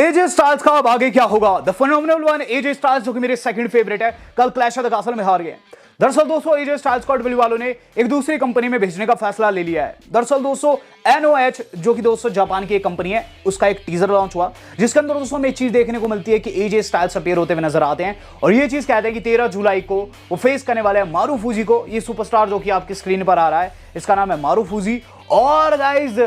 AJ Styles का अब आगे क्या होगा? The phenomenal one AJ Styles, जो कि मेरे सेकंड फेवरेट है, कल क्लैश ऑफ द कैसल में हार गए। दरअसल दोस्तों एजे स्टाइल्स को डब्ल्यू वालों ने एक दूसरी कंपनी में भेजने का फैसला ले लिया है। दरअसल दोस्तों NOH, जो कि दोस्तों जापान की एक कंपनी है, उसका एक टीजर लॉन्च हुआ जिसके अंदर दोस्तों हमें एक चीज देखने को मिलती है कि एजे स्टाइल्स अपीयर होते हुए नजर आते हैं और ये चीज कहते हैं कि 13 जुलाई को वो फेस करने वाले हैं मारूफूजी को। ये सुपरस्टार जो कि आपकी स्क्रीन पर आ रहा है, इसका नाम है मारूफूजी। और गाइज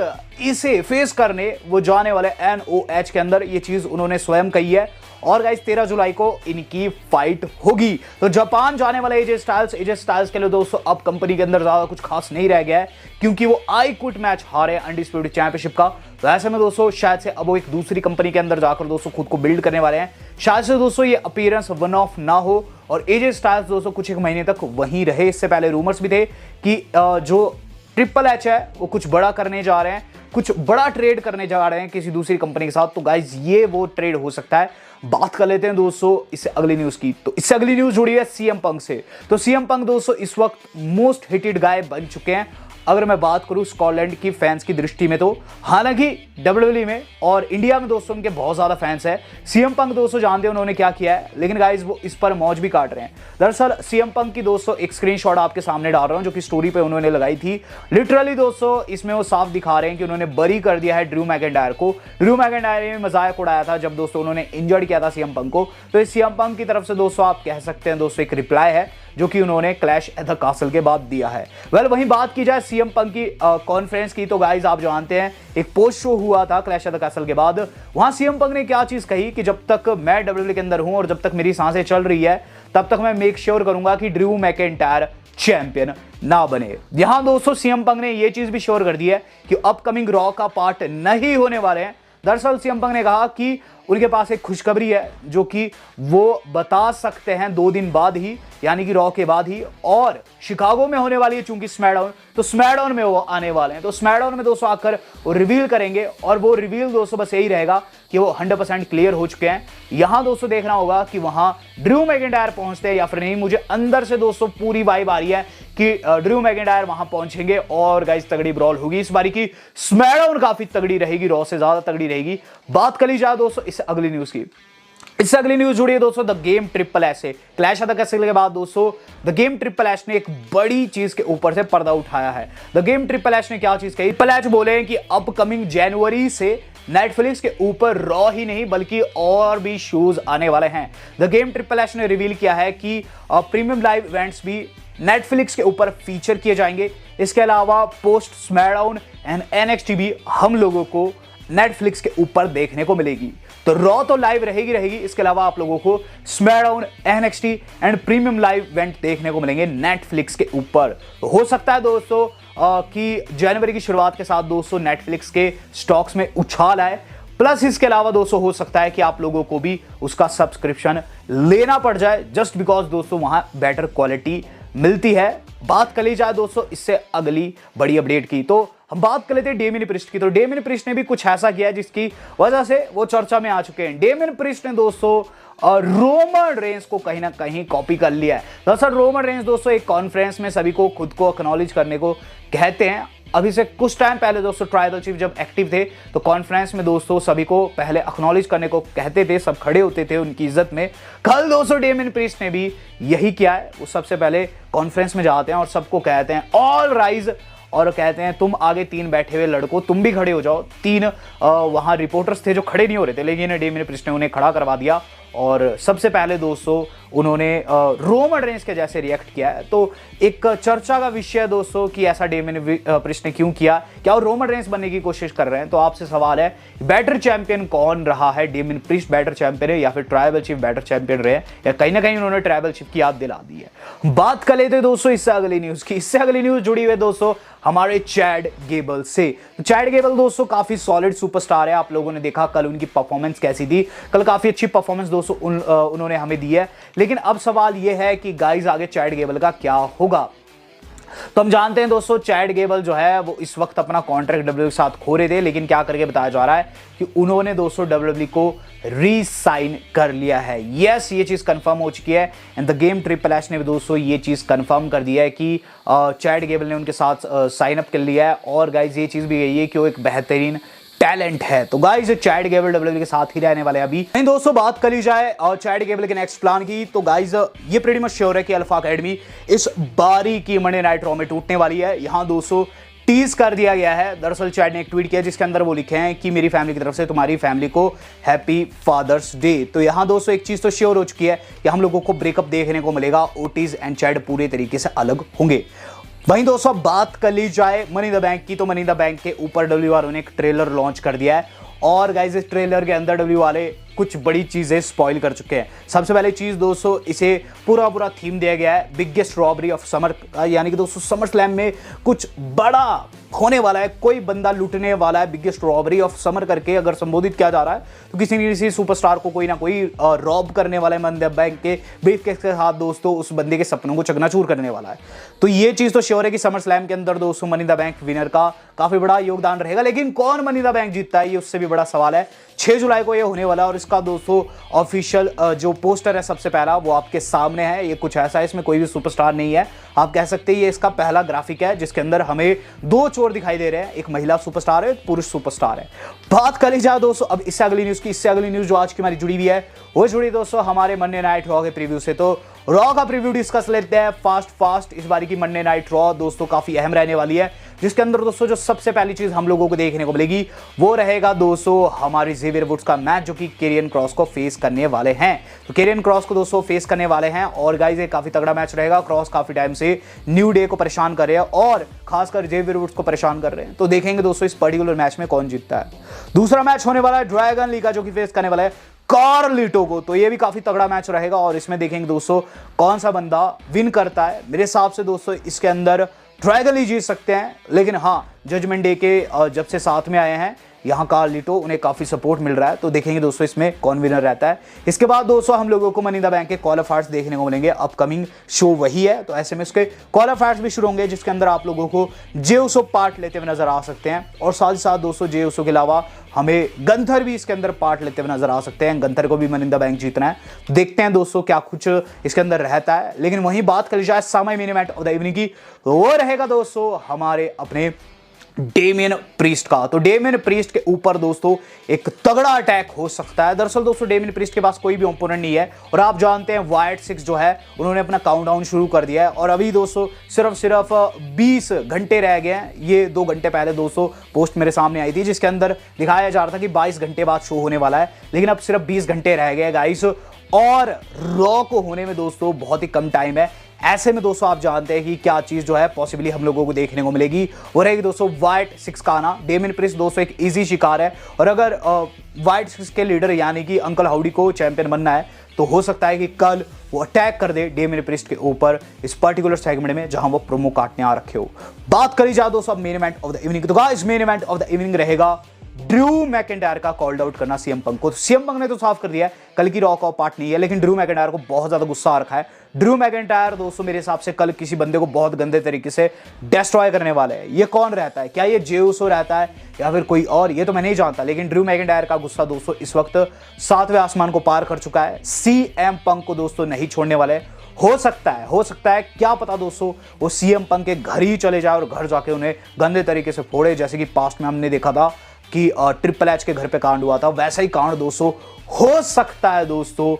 इसे फेस करने वो जाने वाले NOH के अंदर, ये चीज उन्होंने स्वयं कही है। और गाइज 13 जुलाई को इनकी फाइट होगी। तो जापान जाने वाले एजे स्टाइल्स के लिए दोस्तों अब कंपनी के अंदर ज्यादा कुछ खास नहीं रह गया है, क्योंकि वो आई क्विट मैच हारे अनडिस्प्यूटेड चैंपियनशिप का। तो ऐसे में दोस्तों शायद से अब वो एक दूसरी कंपनी के अंदर जाकर दोस्तों खुद को बिल्ड करने वाले हैं। शायद से दोस्तों ये अपीयरेंस वन ऑफ ना हो और एजे स्टाइल्स दोस्तों कुछ एक महीने तक वहीं रहे। इससे पहले रूमर्स भी थे कि जो ट्रिपल एच है वो कुछ बड़ा करने जा रहे हैं, कुछ बड़ा ट्रेड करने जा रहे हैं किसी दूसरी कंपनी के साथ। तो गाइज ये वो ट्रेड हो सकता है। बात कर लेते हैं दोस्तों इससे अगली न्यूज की। तो इससे अगली न्यूज जुड़ी है CM पंक से। तो CM पंक दोस्तों इस वक्त मोस्ट हिटेड गाय बन चुके हैं, अगर मैं बात करूं स्कॉटलैंड की फैंस की दृष्टि में। तो हालांकि WWE में और इंडिया में दोस्तों उनके बहुत ज्यादा फैंस है। CM पंक दोस्तों जानते हैं उन्होंने क्या किया है, लेकिन गाइज वो इस पर मौज भी काट रहे हैं। दरअसल CM पंक की दोस्तों एक स्क्रीनशॉट आपके सामने डाल रहा हूं, जो कि स्टोरी पे उन्होंने लगाई थी। लिटरली दोस्तों इसमें वो साफ दिखा रहे हैं कि उन्होंने बरी कर दिया है ड्रू मैकिंटायर को। ड्रू मैकिंटायर ने मजाक उड़ाया था जब दोस्तों उन्होंने इंजर्ड किया था CM पंक को। तो इस CM पंक की तरफ से दोस्तों आप कह सकते हैं दोस्तों एक रिप्लाई है जो कि उन्होंने क्लैश एट द कासल के बाद दिया है। वहीं बात की जाए CM पंक की कॉन्फ्रेंस की, तो गाइज आप जानते हैं एक पोस्ट शो हुआ था क्लैश एट द कासल के बाद। वहां CM पंक ने क्या चीज कही कि जब तक मैं WWE के अंदर हूं और जब तक मेरी सांसें चल रही है तब तक मैं मेक श्योर करूंगा कि ड्रू मैकिंटायर चैंपियन ना बने। यहां दोस्तों CM पंक ने यह चीज भी श्योर कर दी है कि अपकमिंग रॉ का पार्ट नहीं होने वाले हैं। दरअसल CM पंक ने कहा कि उनके पास एक खुशखबरी है जो कि वो बता सकते हैं 2 दिन बाद ही, यानी कि रॉ के बाद ही। और शिकागो में होने वाली है चूंकि स्मैकडाउन, तो स्मैकडाउन में वो आने वाले हैं। तो स्मैकडाउन में दोस्तों आकर वो रिवील करेंगे और वो रिवील दोस्तों बस यही रहेगा कि वो 100% क्लियर हो चुके हैं। यहां दोस्तों देखना होगा कि वहां ड्रू मैकिंटायर पहुंचते हैं या फिर नहीं। मुझे अंदर से दोस्तों पूरी वाइब आ रही है कि ड्रू मैकिंटायर वहां पहुंचेंगे और गाइस तगड़ी ब्रॉल होगी। इस बारी की स्मैकडाउन काफी तगड़ी रहेगी, रॉ से ज्यादा तगड़ी रहेगी। बात कर ली जाए दोस्तों इससे अगली न्यूज की। इससे अगली न्यूज जुड़ी है दोस्तों द गेम ट्रिपल एच से। क्लैश ऑफ द कैसल के बाद दोस्तों द गेम ट्रिपल एच ने एक बड़ी चीज के ऊपर से पर्दा उठाया है। द गेम ट्रिपल एच ने क्या चीज कही? ट्रिपल एच बोले हैं कि अपकमिंग जनवरी से नेटफ्लिक्स के ऊपर रॉ ही नहीं बल्कि और भी शोज आने वाले हैं। द गेम ट्रिपल एच ने रिवील किया है कि प्रीमियम लाइव इवेंट्स भी नेटफ्लिक्स के ऊपर फीचर किए जाएंगे। इसके अलावा पोस्ट स्मैकडाउन एंड NXT भी हम लोगों को नेटफ्लिक्स के ऊपर देखने को मिलेगी। तो रॉ तो लाइव रहेगी, इसके अलावा आप लोगों को SmackDown, NXT and premium live event देखने को मिलेंगे नेटफ्लिक्स के ऊपर। तो हो सकता है दोस्तों कि जनवरी की शुरुआत के साथ दोस्तों नेटफ्लिक्स के स्टॉक्स में उछाल आए। प्लस इसके अलावा दोस्तों हो सकता है कि आप लोगों को भी उसका सब्सक्रिप्शन लेना पड़ जाए, जस्ट बिकॉज दोस्तों वहां बेटर क्वालिटी मिलती है। बात कर ली जाए दोस्तों इससे अगली बड़ी अपडेट की, तो हम बात कर लेते हैं डेमियन प्रिस्ट की। तो डेमियन प्रिस्ट ने भी कुछ ऐसा किया है जिसकी वजह से वो चर्चा में आ चुके हैं। डेमियन प्रिस्ट ने दोस्तों रोमन रेंस को कहीं ना कहीं कॉपी कर लिया है। दरअसल रोमन रेंस दोस्तों एक कॉन्फ्रेंस में सभी को खुद को एक्नॉलेज करने को कहते हैं। अभी से कुछ टाइम पहले दोस्तों ट्राइबल चीफ जब एक्टिव थे तो कॉन्फ्रेंस में दोस्तों सभी को पहले एक्नॉलेज करने को कहते थे, सब खड़े होते थे उनकी इज्जत में। कल दोस्तों डेमियन प्रिस्ट ने भी यही किया है। वो सबसे पहले कॉन्फ्रेंस में जाते हैं और सबको कहते हैं ऑल राइज, और कहते हैं तुम आगे 3 बैठे हुए लड़कों तुम भी खड़े हो जाओ। 3 वहां रिपोर्टर्स थे जो खड़े नहीं हो रहे थे, लेकिन डेमियन प्रिस्ट ने उन्हें खड़ा करवा दिया और सबसे पहले दोस्तों उन्होंने रोमन रेंस के जैसे रिएक्ट किया है। तो एक चर्चा का विषय है दोस्तों कि ऐसा डेमियन प्रिस्ट ने क्यों किया, क्या वो रोमन रेंस बनने की कोशिश कर रहे हैं? तो आपसे सवाल है बेटर चैंपियन कौन रहा है? डेमियन प्रिस्ट बेटर चैंपियन है या फिर ट्राइबल चीफ बेटर चैंपियन रहे, या कहीं ना कहीं उन्होंने ट्राइबल चीफ की याद दिला दी है? बात कर लेते दोस्तों इससे अगली न्यूज की। इससे अगली न्यूज जुड़ी हुई दोस्तों हमारे चैड गेबल से। तो चैड गेबल दोस्तों काफी सॉलिड सुपरस्टार है। आप लोगों ने देखा कल उनकी परफॉर्मेंस कैसी थी। कल काफी अच्छी परफॉर्मेंस दोस्तों उन्होंने हमें दी है। लेकिन अब सवाल यह है कि गाइस आगे चैड गेबल का क्या होगा? तो हम जानते हैं दोस्तों चैड गेबल जो है वो इस वक्त अपना कॉन्ट्रैक्ट WWE के साथ खो रहे थे, लेकिन क्या करके बताया जा रहा है कि उन्होंने दोस्तों WWE को री-साइन कर लिया है। यस, ये चीज कंफर्म हो चुकी है and the game triple H ने भी दोस्तों ये चीज कंफर्म कर दिया है कि चैड गेबल ने उनके साथ साइन अप कर लिया है। और गाइज ये चीज भी यही है कि वो एक बेहतरीन टैलेंट है। तो गाइस चैड गेबल डब्ल्यूडब्ल्यूई के साथ ही रहने वाले अभी नहीं दोस्तों। बात कर ली जाए और चैड गेबल के नेक्स्ट प्लान की, तो गाइस ये प्रीटी मच श्योर है कि अल्फा एकेडमी इस बारी की मंडे नाइट रॉ में टूटने वाली है। यहां दोस्तों टीज कर दिया गया है। दरअसल चैड ने एक ट्वीट किया जिसके अंदर वो लिखे हैं कि मेरी फैमिली की तरफ से तुम्हारी फैमिली को हैप्पी फादर्स डे। तो यहां दोस्तों एक चीज तो श्योर हो चुकी है कि हम लोगों को ब्रेकअप देखने को मिलेगा। ओटीज एंड चैड पूरे तरीके से अलग होंगे। वहीं दोस्तों बात कर ली जाए मनी द बैंक की, तो मनी द बैंक के ऊपर डब्ल्यू ने एक ट्रेलर लॉन्च कर दिया है और गाइस इस ट्रेलर के अंदर डब्ल्यू वाले कुछ बड़ी चीजें स्पॉइल कर चुके हैं। सबसे पहले चीज दोस्तों, इसे पूरा थीम दिया गया है बिगेस्ट रॉबरी ऑफ समर, यानी कि दोस्तों समर स्लैम में कुछ बड़ा होने वाला है, कोई बंदा लूटने वाला है। बिगेस्ट रॉबरी ऑफ समर करके अगर संबोधित किया जा रहा है तो किसी न किसी सुपरस्टार को कोई ना कोई रॉब करने वाला है मनी द बैंक के ब्रीफकेस के साथ दोस्तों उस बंदे के सपनों को चकनाचूर करने वाला है। तो ये चीज तो श्योर है कि समर स्लैम के अंदर दोस्तों मनी द बैंक विनर का काफी बड़ा योगदान रहेगा। लेकिन कौन मनी द बैंक जीतता है ये उससे भी बड़ा सवाल है। 6 जुलाई को ये होने वाला है और इसका दोस्तों ऑफिशियल जो पोस्टर है सबसे पहला वो आपके सामने है। ये कुछ ऐसा है, इसमें कोई भी सुपरस्टार नहीं है, आप कह सकते हैं ये इसका पहला ग्राफिक है जिसके अंदर हमें 2 चोर दिखाई दे रहे हैं, एक महिला सुपरस्टार है, एक पुरुष सुपरस्टार है। बात कर ली जाए दोस्तों अब इससे अगली न्यूज की। इससे अगली न्यूज जो आज की हमारी जुड़ी हुई है वो जुड़ी दोस्तों हमारे मंडे नाइट रॉ के प्रीव्यू से। तो रॉ का प्रीव्यू डिस्कस लेते हैं फास्ट। इस बारी की मंडे नाइट रॉ दोस्तों काफी अहम रहने वाली है, जिसके अंदर दोस्तों जो सबसे पहली चीज हम लोगों को देखने को मिलेगी वो रहेगा दोस्तों हमारी जेवियर वुड्स का मैच जो कि केरियन क्रॉस को फेस करने वाले हैं। तो केरियन क्रॉस को दोस्तों फेस करने वाले हैं और गाइस ये काफी तगड़ा मैच रहेगा। क्रॉस काफी टाइम से न्यू डे को परेशान कर रहे हैं और खासकर जेवियर वुड्स को परेशान कर रहे हैं। तो देखेंगे दोस्तों इस पर्टिकुलर मैच में कौन जीतता है। दूसरा मैच होने वाला है ड्रैगन ली का जो कि फेस करने वाला है कार्लिटो को। तो ये भी काफी तगड़ा मैच रहेगा और इसमें देखेंगे दोस्तों कौन सा बंदा विन करता है। मेरे हिसाब से दोस्तों इसके अंदर ड्रैगन ली जीत सकते हैं, लेकिन हाँ जजमेंट डे के जब से साथ में आए हैं यहाँ कार्लिटो उन्हें काफी सपोर्ट मिल रहा है। तो देखेंगे दोस्तों इसमें कौन विनर रहता है। इसके बाद दोस्तों हम लोगों को मनी द बैंक के क्वालिफायर्स देखने को मिलेंगे। अपकमिंग शो वही है तो ऐसे में उसके क्वालिफायर्स भी शुरू होंगे जिसके अंदर आप लोगों को जे उसो पार्ट लेते हुए नजर आ सकते हैं और साथ ही साथ दोस्तों जे उसो के अलावा हमें गंथर भी इसके अंदर पार्ट लेते हुए नजर आ सकते हैं। गंथर को भी मनी द बैंक जीतना है। तो देखते हैं दोस्तों क्या कुछ इसके अंदर रहता है। लेकिन वहीं बात करी जाए समय main event of the evening की, वो रहेगा दोस्तों हमारे अपने डेमियन प्रीस्ट का। तो डेमियन प्रीस्ट के ऊपर दोस्तों एक तगड़ा अटैक हो सकता है। दरअसल दोस्तों डेमियन प्रीस्ट के पास कोई भी ओपोनेंट नहीं है और आप जानते हैं वाइट 6 जो है उन्होंने अपना काउंटडाउन शुरू कर दिया है और अभी दोस्तों सिर्फ 20 घंटे रह गए हैं। ये 2 घंटे पहले दोस्तों पोस्ट मेरे सामने आई थी जिसके अंदर दिखाया जा रहा था कि 22 घंटे बाद शो होने वाला है, लेकिन अब सिर्फ 20 घंटे रह गए गाइस और रॉ को होने में दोस्तों बहुत ही कम टाइम है। ऐसे में दोस्तों आप जानते हैं कि क्या चीज जो है पॉसिबली हम लोगों को देखने को मिलेगी वो रहेगी दोस्तों वाइट 6 का आना। डेमियन प्रीस्ट दोस्तों एक इजी शिकार है और अगर वाइट 6 के लीडर यानी कि अंकल हाउडी को चैंपियन बनना है तो हो सकता है कि कल वो अटैक कर दे डेमियन प्रीस्ट के ऊपर इस पर्टिकुलर सेगमेंट में जहां वो प्रोमो काटने आ रखे हो। बात करी जाए दोस्तों अब main event of the evening. तो guys main event of the evening रहेगा ड्रू मैकिंटायर का कॉल्ड आउट करना सीएम पंक को। सीएम पंक ने तो साफ कर दिया है कल की रॉ का पार्ट नहीं है, लेकिन ड्रू मैकिंटायर को बहुत ज्यादा गुस्सा आ रखा है। ड्रू मैकिंटायर दोस्तों मेरे हिसाब से कल किसी बंदे को बहुत गंदे तरीके से डिस्ट्रॉय करने वाले हैं। ये कौन रहता है, क्या ये जे उसो रहता है या फिर कोई और, ये तो मैं नहीं जानता। लेकिन ड्रू मैकिंटायर का गुस्सा दोस्तों इस वक्त 7वें आसमान को पार कर चुका है। सीएम पंक को दोस्तों नहीं छोड़ने वाले। हो सकता है क्या पता दोस्तों वो सीएम पंक के घर ही चले जाए और घर जाके उन्हें गंदे तरीके से फोड़े, जैसे कि पास्ट में हमने देखा था कि ट्रिपल एच के घर पे कांड हुआ था। वैसा ही कांड दोस्तों हो सकता है दोस्तों,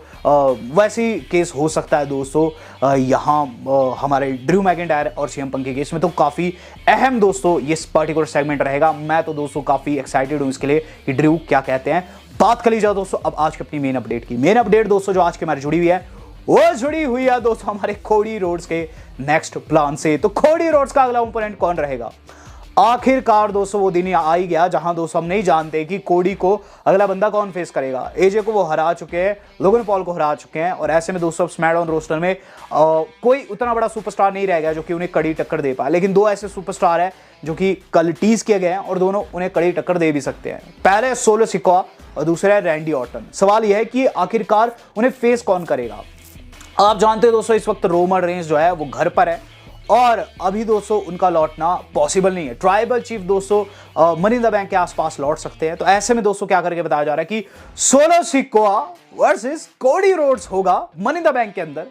वैसी केस हो सकता है दोस्तों यहाँ हमारे ड्रू मैकिंटायर और सीएम पंक के केस में। तो काफ़ी अहम दोस्तों ये पर्टिकुलर सेगमेंट रहेगा। मैं तो दोस्तों काफ़ी एक्साइटेड हूँ इसके लिए कि ड्रू क्या कहते हैं। बात कर ली जाओ दोस्तों अब आज की अपनी मेन अपडेट की। मेन अपडेट दोस्तों जो आज की हमारी जुड़ी हुई है वो जुड़ी हुई है दोस्तों हमारे कोडी रोड्स के नेक्स्ट प्लान से। तो कोडी रोड्स का अगला ओपोनेंट कौन रहेगा? आखिरकार दोस्तों वो दिन आ ही गया जहां दोस्तों हम नहीं जानते कि कोडी को अगला बंदा कौन फेस करेगा। एजे को वो हरा चुके हैं, लोगन पॉल को हरा चुके हैं और ऐसे में दोस्तों स्मैकडाउन रोस्टर में कोई उतना बड़ा सुपरस्टार नहीं रह गया जो कि उन्हें कड़ी टक्कर दे पाए। लेकिन 2 ऐसे सुपरस्टार हैं जो कि कल टीज किए गए हैं और दोनों उन्हें कड़ी टक्कर दे भी सकते हैं। पहले सोलो सिक्वा और दूसरा है रैंडी ऑर्टन। सवाल यह है कि आखिरकार उन्हें फेस कौन करेगा। आप जानते हैं दोस्तों इस वक्त रोमन रेंज जो है वो घर पर है और अभी दोस्तों उनका लौटना पॉसिबल नहीं है। ट्राइबल चीफ दोस्तों मनी द बैंक के आसपास लौट सकते हैं। तो ऐसे में दोस्तों क्या करके बताया जा रहा है कि सोलो सिक्वा वर्सेस कोडी रोड्स होगा मनी द बैंक के अंदर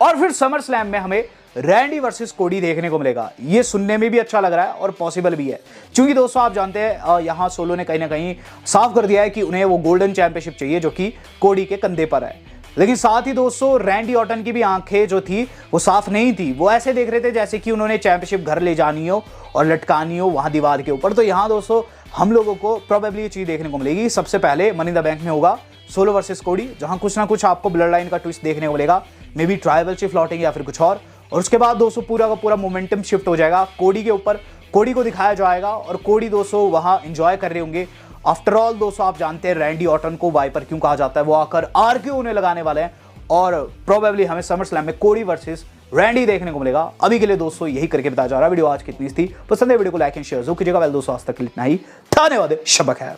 और फिर समर स्लैम में हमें रैंडी वर्सेस कोडी देखने को मिलेगा। ये सुनने में भी अच्छा लग रहा है और पॉसिबल भी है, क्योंकि दोस्तों आप जानते हैं यहाँ सोलो ने कहीं ना कहीं साफ कर दिया है कि उन्हें वो गोल्डन चैंपियनशिप चाहिए जो कि कोडी के कंधे पर है। लेकिन साथ ही दोस्तों रैंडी ऑर्टन की भी आंखें जो थी वो साफ नहीं थी, वो ऐसे देख रहे थे जैसे कि उन्होंने चैंपियनशिप घर ले जानी हो और लटकानी हो वहां दीवार के ऊपर। तो यहाँ दोस्तों हम लोगों को प्रोबेबली ये चीज देखने को मिलेगी। सबसे पहले मनी इन द बैंक में होगा सोलो वर्सेस कोडी, जहां कुछ ना कुछ आपको ब्लड लाइन का ट्विस्ट देखने को मिलेगा, मे बी ट्राइबल चीफ लौटेंगे या फिर कुछ और उसके बाद दोस्तों पूरा का पूरा मोमेंटम शिफ्ट हो जाएगा कोडी के ऊपर, कोडी को दिखाया जाएगा और कोडी दोस्तों वहां एंजॉय कर रहे होंगे। आफ्टर ऑल दोस्तों आप जानते हैं रैंडी ऑर्टन को वाइपर क्यों कहा जाता है, वो आकर आर्ग्यू होने लगाने वाले हैं और प्रोबेबली हमें समर स्लैम में कोडी वर्सेस रैंडी देखने को मिलेगा। अभी के लिए दोस्तों यही करके बताया जा रहा है। वीडियो आज कितनी थी पसंद है वीडियो को लाइक एंड शेयर जरूर कीजिएगा। वेल दोस्तों आज तक इतना ही, धन्यवाद, शब खैर।